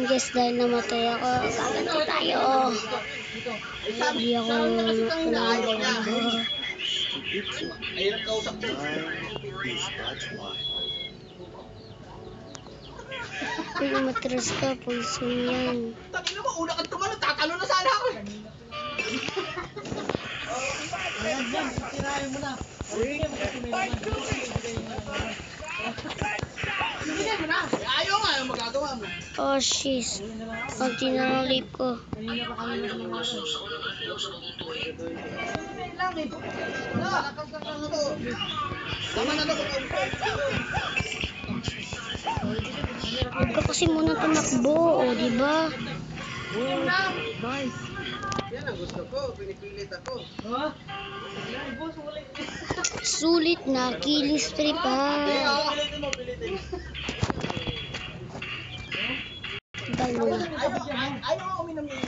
guys, dahil namatay ako, gaganti tayo. Hindi ako Mahirap kausap mo. Kung umatras ka, poison yan. Tangina mo, una kang tumalo, tatalo na sana ako. Tirahin mo na. Bigay mo na. Ayaw nga, yung magagawa mo. Oh, shiz. Konti na ng lip ko. Tama na to. Huwag ka kasi muna tumakbo, o, diba? Nice. Yan ang gusto ko, pinipilit ako. Sulit na, kilis free pa. Ayaw uminom niya.